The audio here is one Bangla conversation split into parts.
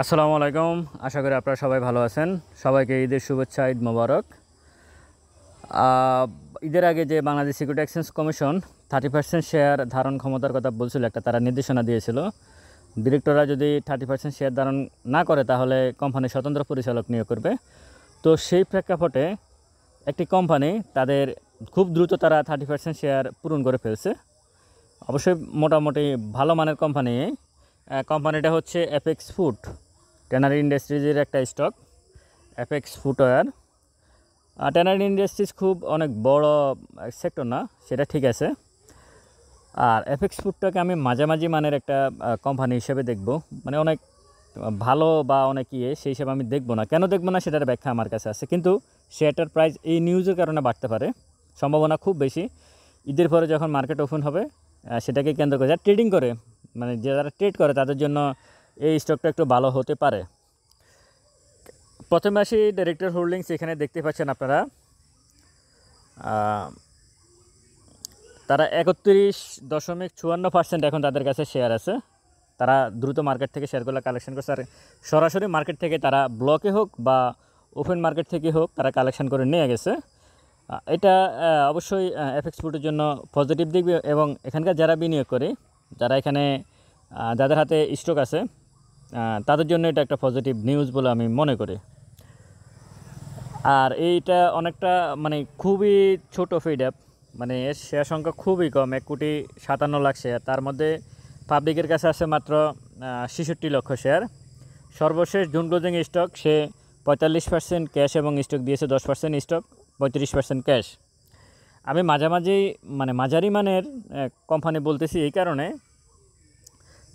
আসসালামু আলাইকুম। আশা করি আপনারা সবাই ভালো আছেন। সবাইকে ঈদের শুভেচ্ছা, ঈদ মোবারক। ঈদের আগে যে Bangladesh security exchange commission 30% share ধারণ ক্ষমতার কথা বলছিল, একটা তারা নির্দেশনা দিয়েছিল। ডিরেক্টররা যদি 30% শেয়ার ধারণ না করে তাহলে কোম্পানি স্বতন্ত্র পরিচালক নিয়োগ করবে। তো সেই প্রেক্ষাপটে একটি কোম্পানি তাদের খুব দ্রুত তারা 30% শেয়ার পূরণ করে ফেলছে। অবশ্যই মোটামুটি ভালো মানের কোম্পানি। কোম্পানিটা হচ্ছে অ্যাপেক্স ফুড, ট্যানারি ইন্ডাস্ট্রিজের একটা stock, apex footwear. Tannery industries খুব অনেক বড় সেক্টর না, সেটা ঠিক আছে। আর অ্যাপেক্স ফুডটাকে আমি মাঝামাঝি মানের একটা কোম্পানি হিসেবে দেখব, মানে অনেক ভালো বা অনেক সেই হিসেবে আমি দেখব না। কেন দেখব না সেটার ব্যাখ্যা আমার কাছে আছে, কিন্তু শেয়ারটার প্রাইস এই নিউজের কারণে বাড়তে পারে, সম্ভাবনা খুব বেশি। ঈদের পরে যখন মার্কেট ওপেন হবে সেটাকে কেন্দ্র করে যারা ট্রেডিং করে, মানে যারা ট্রেড করে তাদের জন্য এই স্টকটা একটু ভালো হতে পারে। প্রথমে আসি ডাইরেক্টর হোল্ডিংস। এখানে দেখতে পাচ্ছেন আপনারা, তারা 31.54% এখন তাদের কাছে শেয়ার আছে। তারা দ্রুত মার্কেট থেকে শেয়ারগুলো কালেকশন করছে, আর সরাসরি মার্কেট থেকে তারা ব্লকে হোক বা ওপেন মার্কেট থেকে হোক তারা কালেকশন করে নিয়ে গেছে। এটা অবশ্যই এফএক্স ফুডের জন্য পজিটিভ দিক, এবং এখানকার যারা বিনিয়োগ করে, যারা এখানে যাদের হাতে স্টক আছে তাদের জন্য এটা একটা পজিটিভ নিউজ বলে আমি মনে করি। আর এইটা অনেকটা মানে খুবই ছোট ফিড অ্যাপ, মানে এর শেয়ার সংখ্যা খুবই কম, 1,57,00,000 শেয়ার। তার মধ্যে পাবলিকের কাছে আছে মাত্র 66 লক্ষ শেয়ার। সর্বশেষ জুন ক্লোজিং স্টক সে 45% ক্যাশ এবং স্টক দিয়েছে 10% স্টক, 35% ক্যাশ। আমি মাঝারি মানের কোম্পানি বলতেছি এই কারণে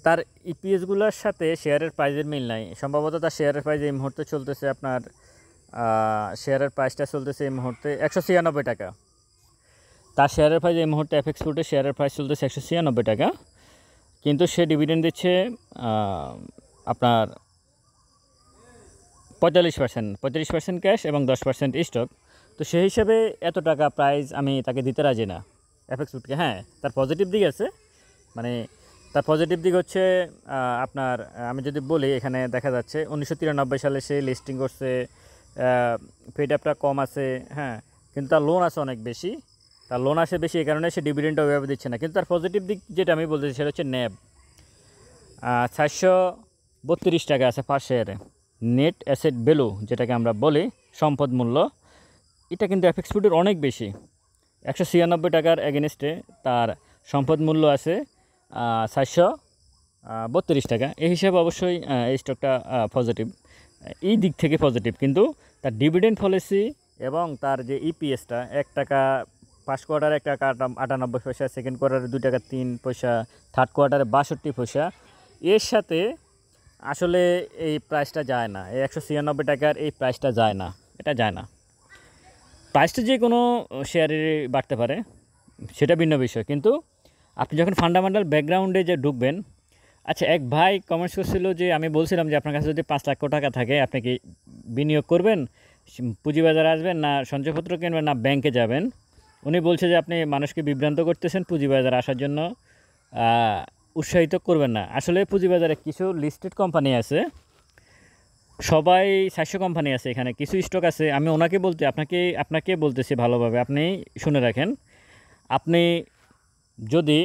তার ইপিএসগুলোর সাথে শেয়ারের প্রাইসের মিল নাই। সম্ভবত তার শেয়ারের প্রাইস এই মুহূর্তে চলতেছে আপনার শেয়ারের প্রাইসটা চলতেছে এই মুহূর্তে 196 টাকা। তার শেয়ারের প্রাইস এই মুহূর্তে এফএক্স ফুডের শেয়ারের প্রাইস চলতেছে 196 টাকা, কিন্তু সে ডিভিডেন্ড দিচ্ছে আপনার 35% ক্যাশ এবং 10% স্টক। তো সেই হিসাবে এত টাকা প্রাইস আমি তাকে দিতে রাজি না এফএক্স ফুডকে। হ্যাঁ, তার পজিটিভ দিক আছে, মানে তার পজিটিভ দিক হচ্ছে আপনার আমি যদি বলি, এখানে দেখা যাচ্ছে 1993 সালে সে লিস্টিং করছে, পেড অ্যাপটা কম আছে, হ্যাঁ, কিন্তু তার লোন আছে অনেক বেশি। তার লোন আসে বেশি, এই কারণে সে ডিভিডেন্ডটা ওইভাবে দিচ্ছে না। কিন্তু তার পজিটিভ দিক যেটা আমি বলতেছি সেটা হচ্ছে ন্যাব 432 টাকা আছে পার শেয়ারে। নেট অ্যাসেট ভ্যালু যেটাকে আমরা বলি, সম্পদ মূল্য, এটা কিন্তু এফএক্স ফুডের অনেক বেশি। 196 টাকার এগেনস্টে তার সম্পদ মূল্য আছে 432 টাকা। এই হিসাবে অবশ্যই এই স্টকটা পজিটিভ, এই দিক থেকে পজিটিভ। কিন্তু তার ডিভিডেন্ড পলিসি এবং তার যে ইপিএসটা 1 টাকা, ফার্স্ট কোয়ার্টারে 1 টাকা 98 পয়সা, সেকেন্ড কোয়ার্টারে 2 টাকা 3 পয়সা, থার্ড কোয়ার্টারে 62 পয়সা, এর সাথে আসলে এই প্রাইসটা যায় না। এই 196 টাকার এই প্রাইসটা যায় না, এটা যায় না। প্রাইসটা যে কোনো শেয়ারে বাড়তে পারে সেটা ভিন্ন বিষয়, কিন্তু আপনি যখন ফান্ডামেন্টাল ব্যাকগ্রাউন্ডে যে ঢুকবেন। আচ্ছা, এক ভাই কমেন্টস করছিল যে আমি বলছিলাম যে আপনার কাছে যদি 5 লাখ টাকা থাকে আপনি কি বিনিয়োগ করবেন, পুঁজিবাজারে আসবেন, না সঞ্চয়পত্র কিনবেন, না ব্যাংকে যাবেন? উনি বলছে যে আপনি মানুষকে বিভ্রান্ত করতেছেন, পুঁজিবাজারে আসার জন্য উৎসাহিত করবেন না। আসলে পুঁজিবাজারে কিছু লিস্টেড কোম্পানি আছে, সবাই 400 কোম্পানি আছে, এখানে কিছু স্টক আছে। আমি আপনাকে বলতেছি ভালোভাবে, আপনি শুনে রাখেন। আপনি যদি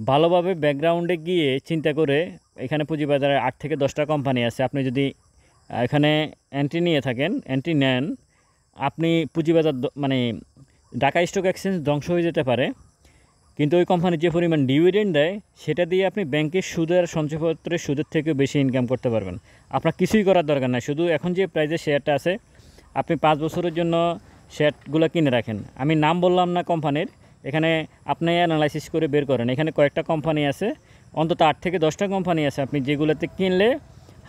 ভালোভাবে ব্যাকগ্রাউন্ডে গিয়ে চিন্তা করে, এখানে পুঁজিবাজারে 8 থেকে 10টা কোম্পানি আছে, আপনি যদি এখানে এন্ট্রি নেন, আপনি পুঁজিবাজার মানে ঢাকা স্টক এক্সচেঞ্জ ধ্বংস হয়ে যেতে পারে, কিন্তু ওই কোম্পানি যে পরিমাণ ডিভিডেন্ড দেয় সেটা দিয়ে আপনি ব্যাংকের সুদের, সঞ্চয়পত্রের সুদের থেকেও বেশি ইনকাম করতে পারবেন। আপনার কিছুই করার দরকার নাই, শুধু এখন যে প্রাইজে শেয়ারটা আছে আপনি 5 বছরের জন্য শেয়ারগুলো কিনে রাখেন। আমি নাম বললাম না কোম্পানির, এখানে আপনি অ্যানালাইসিস করে বের করেন। এখানে কয়েকটা কোম্পানি আছে, অন্তত 8 থেকে 10টা কোম্পানি আছে, আপনি যেগুলোতে কিনলে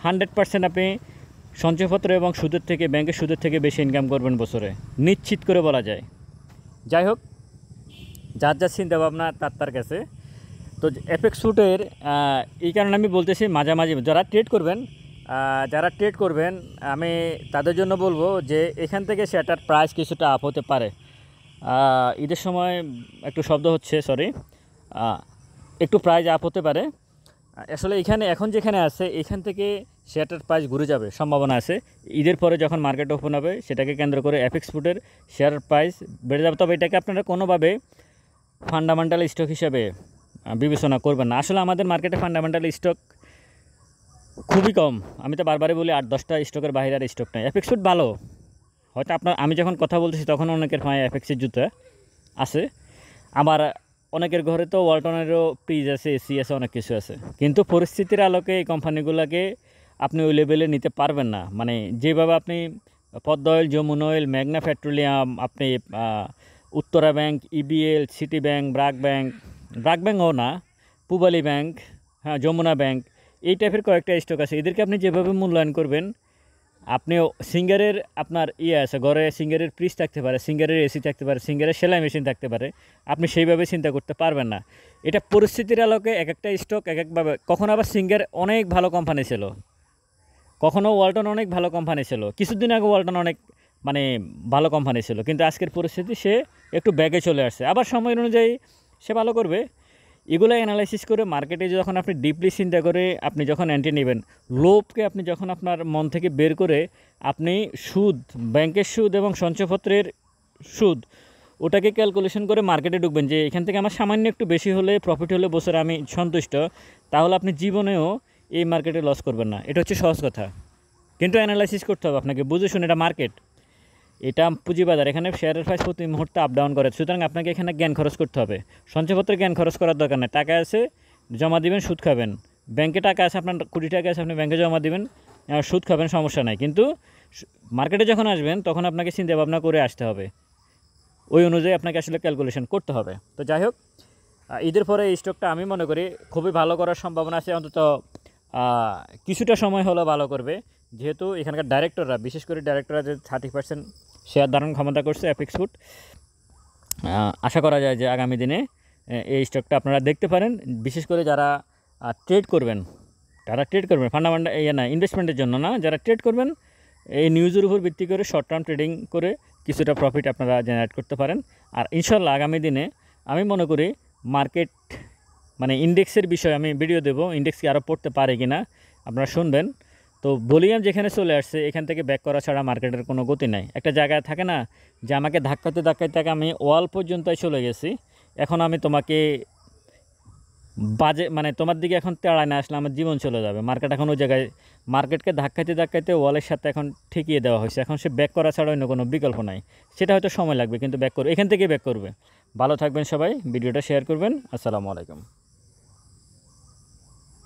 100% আপনি সঞ্চয়পত্র এবং সুদের থেকে, ব্যাংকের সুদের থেকে বেশি ইনকাম করবেন বছরে, নিশ্চিত করে বলা যায়। যাই হোক, যার যার চিন্তা ভাবনা তার কাছে। তো এফএক্স ফুডের এই কারণে আমি বলতেছি মাঝামাঝি যারা ট্রেড করবেন আমি তাদের জন্য বলবো যে এখান থেকে সেটার প্রাইস কিছুটা আপ হতে পারে। ঈদের সময় একটু শব্দ হচ্ছে, সরি, একটু প্রাইস আপ হতে পারে। আসলে এখানে এখন যেখানে আছে এখান থেকে শেয়ারটার প্রাইস ঘুরে যাবে, সম্ভাবনা আছে। ঈদের পরে যখন মার্কেট ওপেন হবে সেটাকে কেন্দ্র করে অ্যাপেক্স ফুডের শেয়ারের প্রাইস বেড়ে যাবে। তবে এটাকে আপনারা কোনোভাবে ফান্ডামেন্টাল স্টক হিসাবে বিবেচনা করবেন না। আসলে আমাদের মার্কেটে ফান্ডামেন্টাল স্টক খুবই কম। আমি তো বারবারই বলি 8-10টা স্টকের বাইরে আর স্টক নেই। অ্যাপেক্স ফুড ভালো, হয়তো আমি যখন কথা বলতেছি তখন অনেকের পায়ে অ্যাপেক্সের জুতা আছে, আবার অনেকের ঘরে তো ওয়ালটনেরও ফ্রিজ আছে, এসি আছে, অনেক কিছু আছে। কিন্তু পরিস্থিতির আলোকে এই কোম্পানিগুলোকে আপনি ওই লেভেলে নিতে পারবেন না। মানে যেভাবে আপনি পদ্মা অয়েল, যমুনা অয়েল, মেঘনা পেট্রোলিয়াম, আপনি Uttara bank, EBL, city bank, BRAC ব্যাংকও না, পূবালী ব্যাংক, হ্যাঁ যমুনা ব্যাংক, এই টাইপের কয়েকটা স্টক আছে। এদেরকে আপনি যেভাবে মূল্যায়ন করবেন, আপনিও সিঙ্গারের আপনার আছে ঘরে, সিঙ্গারের ফ্রিজ থাকতে পারে, সিঙ্গারের এসি থাকতে পারে, সিঙ্গারের সেলাই মেশিন থাকতে পারে, আপনি সেইভাবে চিন্তা করতে পারবেন না। এটা পরিস্থিতির আলোকে এক একটা স্টক এক একভাবে। কখনো আবার সিঙ্গার অনেক ভালো কোম্পানি ছিল, কখনো ওয়ালটন অনেক ভালো কোম্পানি ছিল, কিছুদিন আগে ওয়ালটন অনেক মানে ভালো কোম্পানি ছিল, কিন্তু আজকের পরিস্থিতি সে একটু ব্যাগে চলে আসছে। আবার সময় অনুযায়ী সে ভালো করবে। এগুলো অ্যানালাইসিস করে মার্কেটে যখন আপনি ডিপলি চিন্তা করে আপনি যখন এন্ট্রি নেবেন, লোভকে আপনি যখন আপনার মন থেকে বের করে আপনি সুদ, ব্যাংকের সুদ এবং সঞ্চয়পত্রের সুদ, ওটাকে ক্যালকুলেশন করে মার্কেটে ঢুকবেন যে এখান থেকে আমার সামান্য একটু বেশি হলে, প্রফিট হলে বছরে আমি সন্তুষ্ট, তাহলে আপনি জীবনেও এই মার্কেটে লস করবেন না। এটা হচ্ছে সহজ কথা, কিন্তু অ্যানালাইসিস করতে হবে আপনাকে, বুঝে শুনে। এটা মার্কেট, এটা পুঁজিবাজার, এখানে শেয়ারের প্রাইস প্রতি মুহূর্তে আপ ডাউন করে। সুতরাং আপনাকে এখানে জ্ঞান খরচ করতে হবে। সঞ্চয়পত্রে জ্ঞান খরচ করার দরকার নেই। টাকা আছে, জমা দিবেন, সুদ খাবেন। ব্যাংকে টাকা আছে, আপনার কোটি টাকা আছে, আপনি ব্যাংকে জমা দিবেন, সুদ খাবেন, সমস্যা নাই। কিন্তু মার্কেটে যখন আসবেন তখন আপনাকে চিন্তা ভাবনা করে আসতে হবে, ওই অনুযায়ী আপনাকে আসলে ক্যালকুলেশন করতে হবে। তো যাই হোক, ঈদের পরে এই স্টকটা আমি মনে করি খুবই ভালো করার সম্ভাবনা আছে। অন্তত কিছুটা সময় হলো ভালো করবে, যেহেতু এখানকার ডাইরেক্টররা, বিশেষ করে ডাইরেক্টররা যে 30% শেয়ার ধারণ ক্ষমতা করছে অ্যাপেক্স ফুড, আশা করা যায় যে আগামী দিনে এই স্টকটা আপনারা দেখতে পারেন। বিশেষ করে যারা ট্রেড করবেন, ফান্ডামেন্টাল না, ইনভেস্টমেন্টের জন্য না, যারা ট্রেড করবেন এই নিউজের উপর ভিত্তি করে শর্ট টার্ম ট্রেডিং করে কিছুটা প্রফিট আপনারা জেনারেট করতে পারেন। আর ইনশাল্লাহ আগামী দিনে আমি মনে করি মার্কেট মানে ইন্ডেক্সের বিষয়ে আমি ভিডিও দেবো, ইন্ডেক্স কি আরও পড়তে পারে কি না আপনারা শুনবেন। তো ভলিউম যেখানে চলে আসছে এখান থেকে ব্যাক করা ছাড়া মার্কেটের কোনো গতি নাই। একটা জায়গায় থাকে না যে আমাকে ধাক্কাতে ধাক্কাতে আমি ওয়াল পর্যন্তই চলে গেছি, এখন আমি তোমাকে মানে তোমার দিকে এখন তেড়ায় না আসলে আমার জীবন চলে যাবে। মার্কেট এখন ওই জায়গায়, মার্কেটকে ধাক্কাতে ওয়ালের সাথে এখন ঠেকিয়ে দেওয়া হয়েছে। এখন সে ব্যাক করা ছাড়া অন্য কোনো বিকল্প নাই। সেটা হয়তো সময় লাগবে, কিন্তু ব্যাক করবে, এখান থেকে ব্যাক করবে। ভালো থাকবেন সবাই, ভিডিওটা শেয়ার করবেন। আসসালামু আলাইকুম।